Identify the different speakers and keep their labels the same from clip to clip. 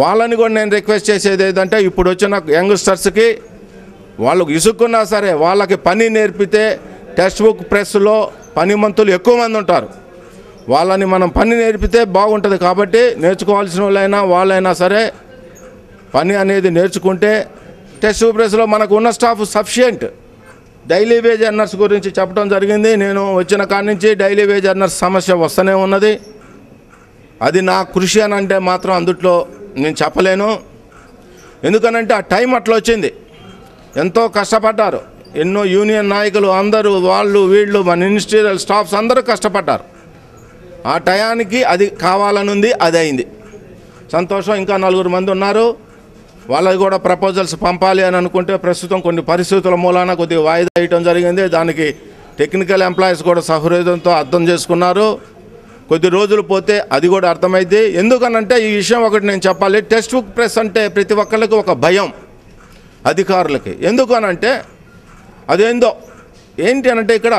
Speaker 1: వాళ్ళని కూడా నేను రిక్వెస్ట్ చేసేది ఏంటంటే, ఇప్పుడు వచ్చిన యంగ్స్టర్స్కి వాళ్ళకు ఇసుక్కున్నా సరే వాళ్ళకి పని నేర్పితే టెక్స్ట్ బుక్ ప్రెస్లో పనిమంతులు ఎక్కువ మంది ఉంటారు. వాళ్ళని మనం పని నేర్పితే బాగుంటుంది. కాబట్టి నేర్చుకోవాల్సిన వాళ్ళైనా సరే పని అనేది నేర్చుకుంటే టెక్స్ట్ బుక్ ప్రెస్లో మనకు ఉన్న staff sufficient. Daily wage earners గురించి చెప్పడం జరిగింది. నేను వచ్చిన కాడి నుంచి డైలీ వేజ్ ఎర్నర్స్ సమస్య వస్తూనే ఉన్నది. అది నా కృషి అని అంటే మాత్రం అందుట్లో నేను చెప్పలేను. ఎందుకనంటే ఆ టైం అట్లా వచ్చింది. ఎంతో కష్టపడ్డారు. ఎన్నో యూనియన్ నాయకులు అందరూ వాళ్ళు వీళ్ళు మన మినిస్ట్రియల్ స్టాఫ్స్ అందరూ కష్టపడ్డారు. ఆ టయానికి అది కావాలనుంది, అది అయింది. సంతోషం. ఇంకా 4 మంది ఉన్నారు. వాళ్ళకి కూడా ప్రపోజల్స్ పంపాలి అని అనుకుంటే ప్రస్తుతం కొన్ని పరిస్థితుల మూలాన కొద్దిగా వాయిదా వేయటం జరిగింది. దానికి టెక్నికల్ ఎంప్లాయీస్ కూడా సహృదయంతో అర్థం చేసుకున్నారు. కొద్ది రోజులు పోతే అది కూడా అర్థమైంది. ఎందుకనంటే ఈ విషయం ఒకటి నేను చెప్పాలి. టెక్స్ట్ బుక్ ప్రెస్ అంటే ప్రతి ఒక్కరికి ఒక భయం అధికారులకి. ఎందుకనంటే అదేందో ఏంటి అనంటే ఇక్కడ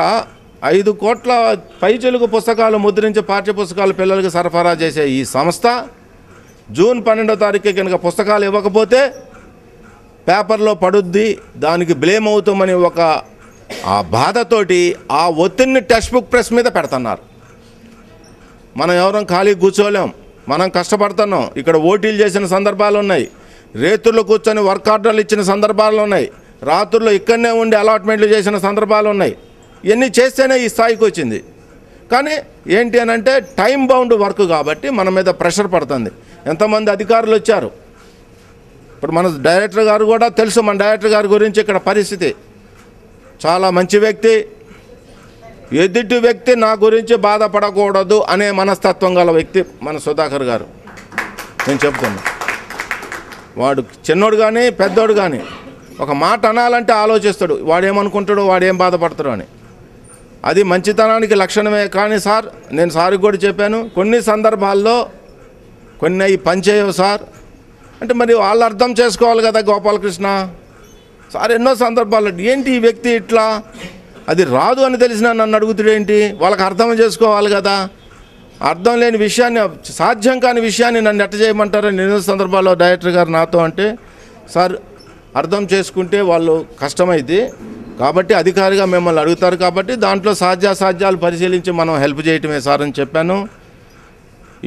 Speaker 1: 5 కోట్ల పైచిలుకు పుస్తకాలు ముద్రించి పాఠ్య పుస్తకాలు పిల్లలకి సరఫరా చేసే ఈ సంస్థ జూన్ 12వ తారీఖు కనుక పుస్తకాలు ఇవ్వకపోతే పేపర్లో పడుద్ది, దానికి బ్లేమ్ అవుతామని ఒక ఆ బాధతోటి ఆ ఒత్తిడిని టెక్స్ట్ బుక్ ప్రెస్ మీద పెడుతున్నారు. మనం ఎవరం ఖాళీ కూర్చోలేం. మనం కష్టపడుతున్నాం. ఇక్కడ ఓటీలు చేసిన సందర్భాలు ఉన్నాయి. రేతుల్లో కూర్చొని వర్క్ ఆర్డర్లు ఇచ్చిన సందర్భాలు ఉన్నాయి. రాత్రుల్లో ఇక్కడనే ఉండి అలాట్మెంట్లు చేసిన సందర్భాలు ఉన్నాయి. ఇవన్నీ చేస్తేనే ఈ స్థాయికి వచ్చింది. కానీ ఏంటి అని అంటే టైం బౌండ్ వర్క్ కాబట్టి మన మీద ప్రెషర్ పడుతుంది. ఎంతమంది అధికారులు వచ్చారు. ఇప్పుడు మన డైరెక్టర్ గారు కూడా తెలుసు. మన డైరెక్టర్ గారి గురించి ఇక్కడ పరిస్థితి చాలా మంచి వ్యక్తి. ఎదుటి వ్యక్తి నా గురించి బాధపడకూడదు అనే మనస్తత్వం గల వ్యక్తి మన సుధాకర్ గారు. నేను చెప్తున్నా, వాడు చిన్నోడు కానీ పెద్దోడు కానీ ఒక మాట అనాలంటే ఆలోచిస్తాడు. వాడేమనుకుంటాడో, వాడేం బాధపడతాడో అని. అది మంచితనానికి లక్షణమే. కానీ సార్, నేను సార్కి కూడా చెప్పాను, కొన్ని సందర్భాల్లో కొన్ని అవి పనిచేయవు సార్ అంటే మరి వాళ్ళు అర్థం చేసుకోవాలి కదా. గోపాలకృష్ణ సార్ ఎన్నో సందర్భాల్లో ఏంటి ఈ వ్యక్తి ఇట్లా, అది రాదు అని తెలిసిన నన్ను అడుగుతాడేంటి, వాళ్ళకి అర్థం చేసుకోవాలి కదా. అర్థం లేని విషయాన్ని, సాధ్యం కాని విషయాన్ని నన్ను ఎట్ట చేయమంటారని ఎన్నో సందర్భాల్లో డైరెక్టర్ గారు నాతో అంటే, సార్ అర్థం చేసుకుంటే వాళ్ళు కష్టమైంది కాబట్టి అధికారిగా మిమ్మల్ని అడుగుతారు కాబట్టి దాంట్లో సాధ్యాసాధ్యాలు పరిశీలించి మనం హెల్ప్ చేయటమే సార్ అని చెప్పాను.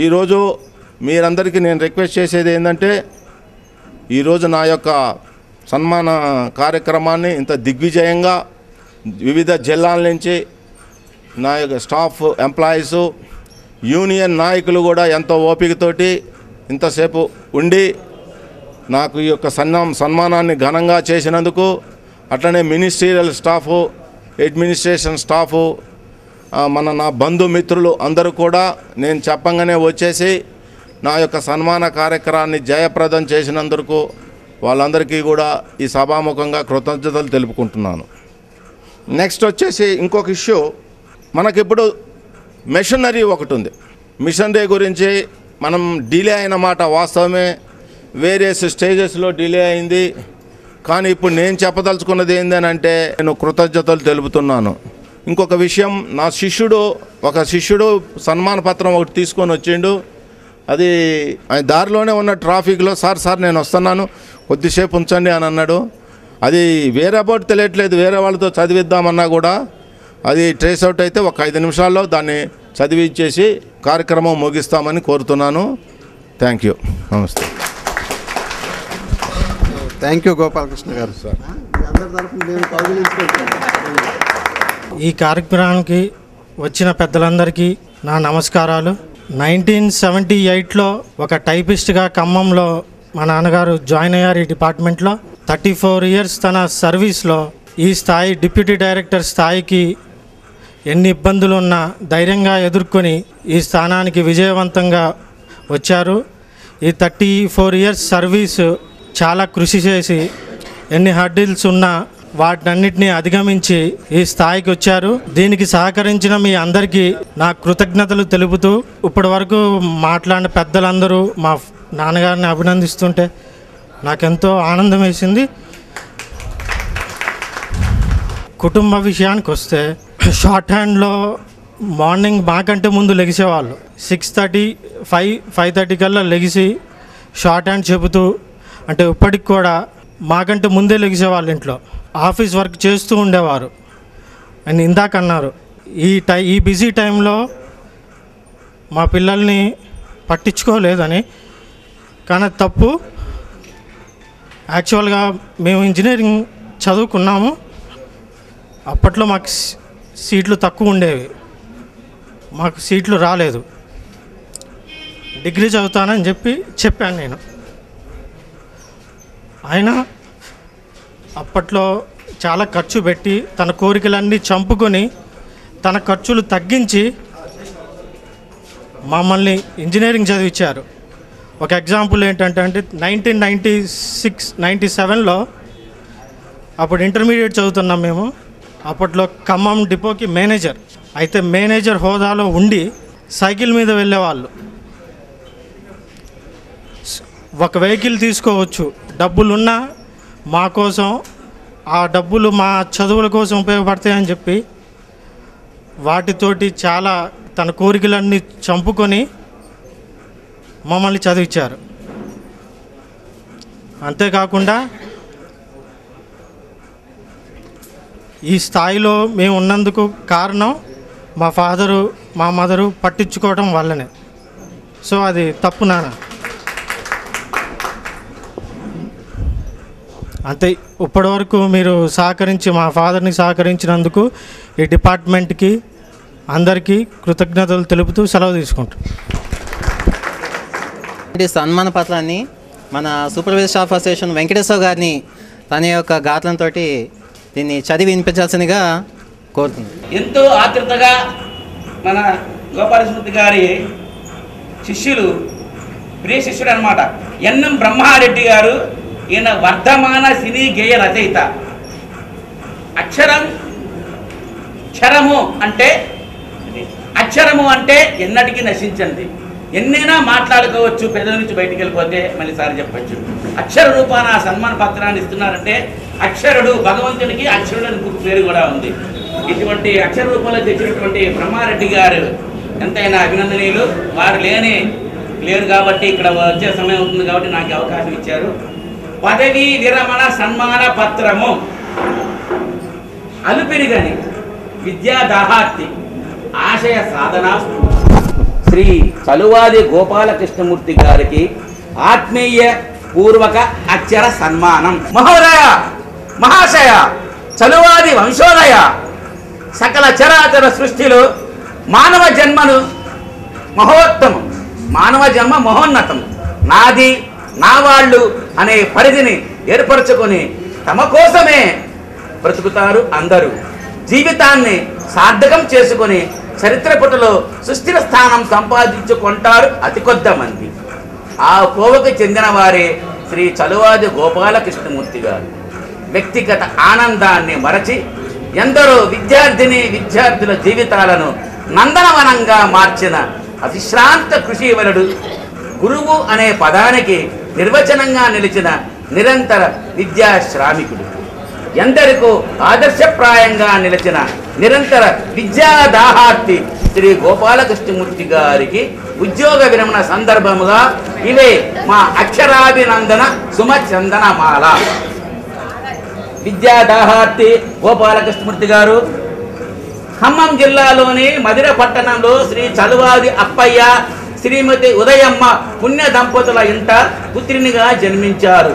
Speaker 1: ఈరోజు మీరందరికీ నేను రిక్వెస్ట్ చేసేది ఏంటంటే, ఈరోజు నా యొక్క సన్మాన కార్యక్రమాన్ని ఇంత దిగ్విజయంగా వివిధ జిల్లాల నుంచి నా యొక్క స్టాఫ్, ఎంప్లాయీసు, యూనియన్ నాయకులు కూడా ఎంతో ఓపికతోటి ఇంతసేపు ఉండి నాకు ఈ యొక్క సన్మానాన్ని ఘనంగా చేసినందుకు, అట్లనే మినిస్ట్రియల్ స్టాఫు, అడ్మినిస్ట్రేషన్ స్టాఫు, నా బంధుమిత్రులు అందరూ కూడా నేను చెప్పంగానే వచ్చేసి నా యొక్క సన్మాన కార్యక్రమాన్ని జయప్రదం చేసినందుకు వాళ్ళందరికీ కూడా ఈ సభాముఖంగా కృతజ్ఞతలు తెలుపుకుంటున్నాను. నెక్స్ట్ వచ్చేసి ఇంకొక ఇష్యూ, మనకిప్పుడు మెషినరీ ఒకటి ఉంది. మిషనరీ గురించి మనం డిలే అయిన మాట వాస్తవమే. వేరియస్ స్టేజెస్లో డిలే అయింది. కానీ ఇప్పుడు నేను చెప్పదలుచుకున్నది ఏంటంటే, నేను కృతజ్ఞతలు తెలుపుతున్నాను. ఇంకొక విషయం, నా ఒక శిష్యుడు సన్మాన పత్రం ఒకటి తీసుకొని వచ్చిండు. అది దారిలోనే ఉన్న ట్రాఫిక్లో సార్ నేను వస్తున్నాను కొద్దిసేపు ఉంచండి అని అన్నాడు. అది వేరే అబౌట్ తెలియట్లేదు, వేరే వాళ్ళతో చదివిద్దామన్నా కూడా అది ట్రేస్ అవుట్ అయితే ఒక 5 నిమిషాల్లో దాన్ని చదివించేసి కార్యక్రమం ముగిస్తామని కోరుతున్నాను. Thank you. నమస్తే.
Speaker 2: థ్యాంక్ యూ గోపాలకృష్ణ గారు. సార్
Speaker 3: ఈ కార్యక్రమానికి వచ్చిన పెద్దలందరికీ నా నమస్కారాలు. 1978లో ఒక టైపిస్ట్గా ఖమ్మంలో మా నాన్నగారు జాయిన్ అయ్యారు ఈ డిపార్ట్మెంట్లో. 34 ఇయర్స్ తన సర్వీస్లో ఈ స్థాయి, డిప్యూటీ డైరెక్టర్ స్థాయికి ఎన్ని ఇబ్బందులు ఉన్నా ధైర్యంగా ఎదుర్కొని ఈ స్థానానికి విజయవంతంగా వచ్చారు. ఈ 34 ఇయర్స్ సర్వీసు చాలా కృషి చేసి ఎన్ని హర్డిల్స్ ఉన్నా వాటన్నిటిని అధిగమించి ఈ స్థాయికి వచ్చారు. దీనికి సహకరించిన మీ అందరికీ నా కృతజ్ఞతలు తెలుపుతూ, ఇప్పటి వరకు మాట్లాడిన పెద్దలందరూ మా నాన్నగారిని అభినందిస్తుంటే నాకెంతో ఆనందం వేసింది. కుటుంబ విషయానికి వస్తే, షార్ట్ హ్యాండ్లో మార్నింగ్ మాకంటే ముందు లెగిసేవాళ్ళు. 6:30, 5:30 కల్లా లెగిసి షార్ట్ హ్యాండ్ చెబుతూ, అంటే ఇప్పటికి కూడా మాకంటే ముందే లెగిసేవాళ్ళు, ఇంట్లో ఆఫీస్ వర్క్ చేస్తూ ఉండేవారు అని ఇందాక అన్నారు. ఈ బిజీ టైంలో మా పిల్లల్ని పట్టించుకోలేదని, కానీ తప్పు. యాక్చువల్గా మేము ఇంజనీరింగ్ చదువుకున్నాము, అప్పట్లో మాకు సీట్లు తక్కువ ఉండేవి, మాకు సీట్లు రాలేదు. డిగ్రీ చదువుతానని చెప్పాను నేను. ఆయన అప్పట్లో చాలా ఖర్చు పెట్టి తన కోరికలన్నీ చంపుకొని తన ఖర్చులు తగ్గించి మమ్మల్ని ఇంజనీరింగ్ చదివించారు. ఒక ఎగ్జాంపుల్ ఏంటంటే 1997లో అప్పుడు ఇంటర్మీడియట్ చదువుతున్నాం మేము. అప్పట్లో ఖమ్మం డిపోకి మేనేజర్. అయితే మేనేజర్ హోదాలో ఉండి సైకిల్ మీద వెళ్ళేవాళ్ళు. ఒక వెహికల్ తీసుకోవచ్చు, డబ్బులున్నా మా కోసం, ఆ డబ్బులు మా చదువుల కోసం ఉపయోగపడతాయని చెప్పి వాటితోటి చాలా తన కోరికలన్నీ చంపుకొని మమ్మల్ని చదివించారు. అంతేకాకుండా ఈ స్థాయిలో మేము ఉన్నందుకు కారణం మా ఫాదరు, మా మదరు పట్టించుకోవడం వల్లనే. సో అది తప్పు నాన్న. అంతే. ఇప్పటివరకు మీరు మా ఫాదర్ని సహకరించినందుకు ఈ డిపార్ట్మెంట్కి అందరికీ కృతజ్ఞతలు తెలుపుతూ సెలవు తీసుకుంటాం.
Speaker 4: ఈ సన్మాన పత్రాన్ని మన సూపర్వైజర్ స్టాఫ్ అసోసియేషన్ వెంకటేశ్వర గారిని తన యొక్క గాత్రంతో దీన్ని చదివి వినిపించాల్సిందిగా కోరుతుంది.
Speaker 5: ఎంతో ఆతృతగా మన గోపాలకృష్ణ గారి శిష్యులు, ప్రియ శిష్యుడు అనమాట, ఎన్ఎం బ్రహ్మారెడ్డి గారు. ఈయన వర్ధమాన సినీ గేయ రచయిత. అక్షరము అంటే ఎన్నటికీ నశించండి. ఎన్నైనా మాట్లాడుకోవచ్చు, పెద్ద నుంచి బయటికి వెళ్ళిపోతే మళ్ళీ సారి చెప్పచ్చు. అక్షర రూపాన సన్మాన పత్రాన్ని ఇస్తున్నారంటే అక్షరుడు, భగవంతుడికి అక్షరుడు అని పేరు కూడా ఉంది. ఇటువంటి అక్షర రూపంలో తెచ్చినటువంటి బ్రహ్మారెడ్డి గారు ఎంతైనా అభినందనీయులు. వారు లేరు కాబట్టి ఇక్కడ వచ్చే సమయం అవుతుంది కాబట్టి నాకు అవకాశం ఇచ్చారు. పదవీ విరమణ సన్మాన పత్రము. అలుపిరిగని విద్యాదాహార్తి ఆశయ సాధన శ్రీ చలువాది గోపాలకృష్ణమూర్తి గారికి ఆత్మీయ పూర్వక అక్షర సన్మానం. మహోదయ, మహాశయ, చలువాది వంశోదయ, సకల చరాచర సృష్టిలో మానవ జన్మను మహోత్తమం, మానవ జన్మ మహోన్నతం, నాది నా వాళ్ళు అనే పరిధిని ఏర్పరచుకొని తమ కోసమే బ్రతుకుతారు అందరూ. జీవితాన్ని సార్థకం చేసుకొని చరిత్ర పుటలో సుస్థిర స్థానం సంపాదించుకుంటారు అతి కొద్ది మంది. ఆ కోవకు చెందిన వారే శ్రీ చలువాది గోపాలకృష్ణమూర్తి గారు. వ్యక్తిగత ఆనందాన్ని మరచి ఎందరో విద్యార్థుల జీవితాలను నందనవనంగా మార్చిన అవిశ్రాంత కృషివలుడు, గురువు అనే పదానికి నిర్వచనంగా నిలిచిన నిరంతర విద్యా శ్రామికుడు, ఎందరికో ఆదర్శప్రాయంగా నిలిచిన నిరంతర విద్యాదాహార్తి శ్రీ గోపాలకృష్ణమూర్తి గారికి ఉద్యోగ విరమణ సందర్భముగా ఇవే మా అక్షరాభినందన సుమచందనమాల. విద్యాదాహార్తి గోపాలకృష్ణమూర్తి గారు ఖమ్మం జిల్లాలోని మధిర పట్టణంలో శ్రీ చలువాది అప్పయ్య, శ్రీమతి ఉదయమ్మ పుణ్య దంపతుల ఇంట పుత్రినిగా జన్మించారు.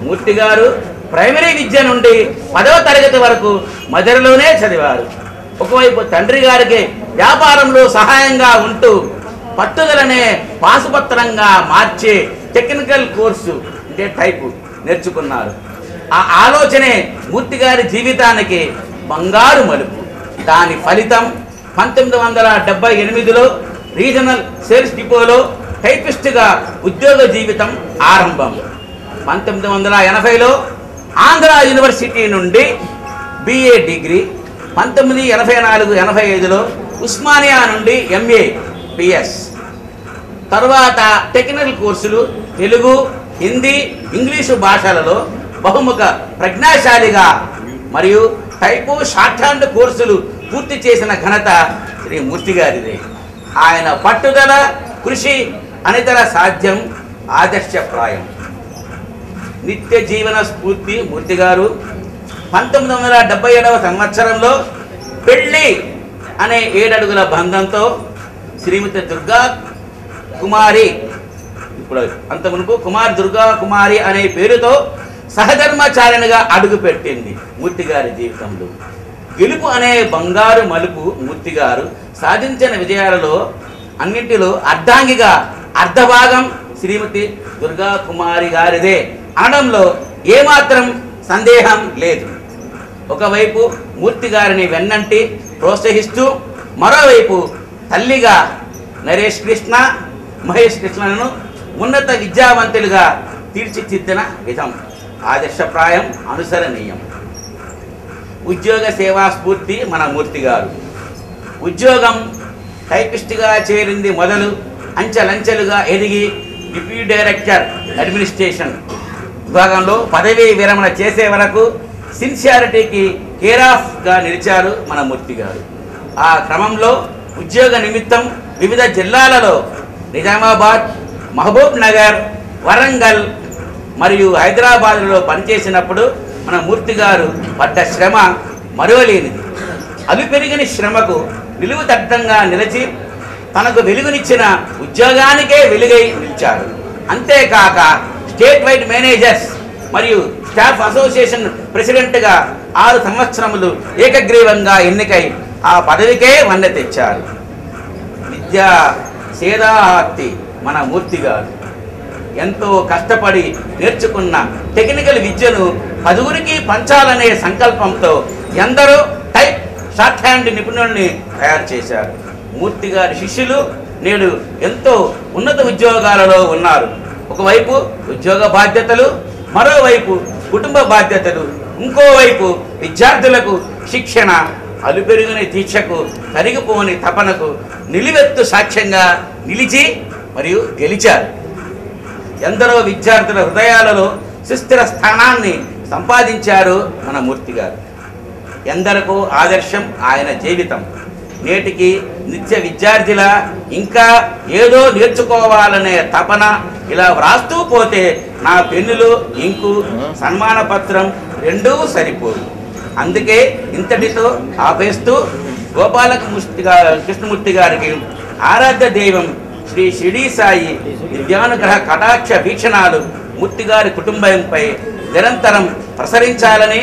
Speaker 5: మూర్తి గారు ప్రైమరీ విద్య నుండి 10వ తరగతి వరకు మధిరలోనే చదివారు. ఒకవైపు తండ్రి గారికి వ్యాపారంలో సహాయంగా ఉంటూ పట్టుదలనే పాసుపత్రంగా మార్చే టెక్నికల్ కోర్సు అంటే టైపు నేర్చుకున్నారు. ఆ ఆలోచనే మూర్తి గారి జీవితానికి బంగారు మలుపు. దాని ఫలితం 1978లో రీజనల్ సేల్స్ డిపోలో టైపిస్టుగా ఉద్యోగ జీవితం ఆరంభం. 1980లో ఆంధ్ర యూనివర్సిటీ నుండి BA డిగ్రీ, 1984-85లో ఉస్మానియా నుండి MA PS, తర్వాత టెక్నికల్ కోర్సులు తెలుగు, హిందీ, ఇంగ్లీషు భాషలలో బహుముఖ ప్రజ్ఞాశాలిగా మరియు టైపు షార్ట్ హ్యాండ్ కోర్సులు పూర్తి చేసిన ఘనత శ్రీ మూర్తి గారిదే. ఆయన పట్టుదల, కృషి అనితర సాధ్యం ఆదర్శప్రాయం. నిత్య జీవన స్ఫూర్తి మూర్తి గారు 1977వ సంవత్సరంలో పెళ్ళి అనే 7 అడుగుల బంధంతో శ్రీమతి దుర్గా కుమారి, ఇప్పుడు అంత మునుపు కుమార్ దుర్గా కుమారి అనే పేరుతో సహధర్మచారిణిగా అడుగుపెట్టింది మూర్తి గారి జీవితంలో. గెలుపు అనే బంగారు మలుపు మూర్తి గారు సాధించిన విజయాలలో అన్నింటిలో అర్ధాంగిగా అర్ధభాగం శ్రీమతి దుర్గా కుమారి గారిదే అనడంలో ఏమాత్రం సందేహం లేదు. ఒకవైపు మూర్తి గారిని వెన్నంటి ప్రోత్సహిస్తూ, మరోవైపు తల్లిగా నరేష్ కృష్ణ, మహేష్ కృష్ణలను ఉన్నత విద్యావంతులుగా తీర్చిదిద్దిన విధం ఆదర్శప్రాయం, అనుసరణీయం. ఉద్యోగ సేవా స్ఫూర్తి మన మూర్తి గారు. ఉద్యోగం టైపిస్ట్గా చేరింది మొదలు అంచెలంచెలుగా ఎదిగి డిప్యూటీ డైరెక్టర్ అడ్మినిస్ట్రేషన్ విభాగంలో పదవీ విరమణ చేసే వరకు సిన్సియారిటీకి కేర్ ఆఫ్గా నిలిచారు మన మూర్తి గారు. ఆ క్రమంలో ఉద్యోగ నిమిత్తం వివిధ జిల్లాలలో నిజామాబాద్, మహబూబ్ నగర్, వరంగల్ మరియు హైదరాబాద్లో పనిచేసినప్పుడు మన మూర్తి గారు పడ్డ శ్రమ మరువలేనిది. అవి పెరిగిన శ్రమకు నిలువుతట్టంగా నిలిచి తనకు వెలుగునిచ్చిన ఉద్యోగానికే వెలుగై నిలిచారు. అంతేకాక స్టేట్ వైడ్ మేనేజర్స్ మరియు స్టాఫ్ అసోసియేషన్ ప్రెసిడెంట్గా 6 సంవత్సరములు ఏకగ్రీవంగా ఎన్నికై ఆ పదవికే వన్నె తెచ్చారు. విద్యా సేదాహార్తి మన మూర్తి గారు. ఎంతో కష్టపడి నేర్చుకున్న టెక్నికల్ విద్యను 10గురికి పంచాలనే సంకల్పంతో ఎందరో టైప్ షార్ట్ హ్యాండ్ నిపుణుల్ని తయారు చేశారు. మూర్తి గారి శిష్యులు నేడు ఎంతో ఉన్నత ఉద్యోగాలలో ఉన్నారు. ఒకవైపు ఉద్యోగ బాధ్యతలు, మరోవైపు కుటుంబ బాధ్యతలు, ఇంకోవైపు విద్యార్థులకు శిక్షణ, అలుపెరుగిన దీక్షకు, కరిగిపోని తపనకు నిలువెత్తు సాక్ష్యంగా నిలిచి మరియు గెలిచారు. ఎందరో విద్యార్థుల హృదయాలలో సుస్థిర స్థానాన్ని సంపాదించారు మన మూర్తి గారు. ఎందరికో ఆదర్శం ఆయన జీవితం. నేటికి నిత్య విద్యార్థిలా ఇంకా ఏదో నేర్చుకోవాలనే తపన ఇలా వ్రాస్తూ పోతే నా పెన్నులు, ఇంకు, సన్మాన పత్రం రెండూ సరిపోదు. అందుకే ఇంతటితో ఆపేస్తూ కృష్ణమూర్తి గారికి ఆరాధ్య దైవం శ్రీ షిరిడి సాయి విద్యానుగ్రహ కటాక్ష వీక్షణాలు మూర్తి గారి కుటుంబంపై నిరంతరం ప్రసరించాలని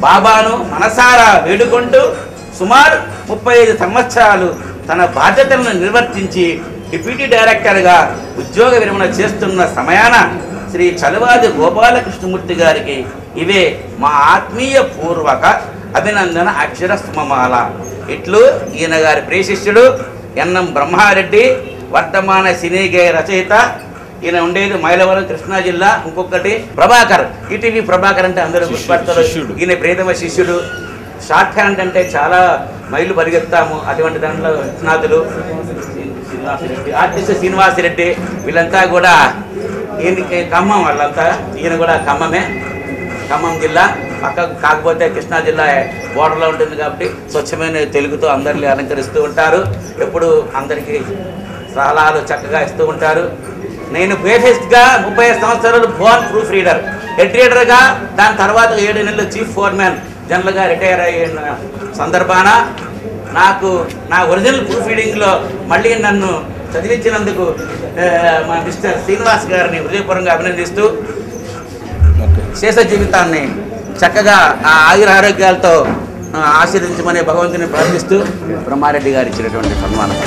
Speaker 5: బాబాను మనసారా వేడుకుంటూ సుమారు 35 సంవత్సరాలు తన బాధ్యతలను నిర్వర్తించి డిప్యూటీ డైరెక్టర్గా ఉద్యోగ విరమణ చేస్తున్న సమయాన శ్రీ చలవాది గోపాలకృష్ణమూర్తి గారికి ఇవే మా ఆత్మీయ పూర్వక అభినందన అక్షర సుమమాల. ఇట్లు ఈయన గారి ప్రియశిష్యుడు ఎన్ఎం బ్రహ్మారెడ్డి, వర్తమాన సినీ గేయ రచయిత. ఈయన ఉండేది మైలవరం, కృష్ణా జిల్లా. ఇంకొకటి ప్రభాకర్, ఈటీవీ ప్రభాకర్ అంటే అందరూ గుర్తుపడతారు. ఈయన ప్రియతమ శిష్యుడు. షార్ట్ హ్యాండ్ అంటే చాలా మైలు పరిగెత్తాము. అటువంటి దాంట్లో విశ్వనాథులు, ఆర్టిస్ట్ శ్రీనివాసరెడ్డి, వీళ్ళంతా కూడా ఈయనకి ఖమ్మం, వాళ్ళంతా ఈయన కూడా ఖమ్మమే, ఖమ్మం జిల్లా పక్క. కాకపోతే కృష్ణా జిల్లా బోర్డర్లో ఉంటుంది కాబట్టి స్వచ్ఛమైన తెలుగుతో అందరినీ అలంకరిస్తూ ఉంటారు. ఎప్పుడు అందరికీ సలహాలు చక్కగా ఇస్తూ ఉంటారు. నేను బేసిస్ట్గా 35 సంవత్సరాలు బోర్న్ ప్రూఫ్ రీడర్, హెడ్ రీడర్గా, దాని తర్వాత 7 నెలలు చీఫ్ ఫోర్మ్యాన్ జనరల్గా రిటైర్ అయిన సందర్భాన నాకు నా ఒరిజినల్ ప్రూఫ్ రీడింగ్లో మళ్ళీ నన్ను చదివించినందుకు మా మిస్టర్ శ్రీనివాస్ గారిని హృదయపూర్వకంగా అభినందిస్తూ శేష జీవితాన్ని చక్కగా ఆ ఆయుర ఆరోగ్యాలతో ఆశీర్వదించమని భగవంతుని ప్రార్థిస్తూ బ్రహ్మారెడ్డి గారు ఇచ్చినటువంటి సన్మానం.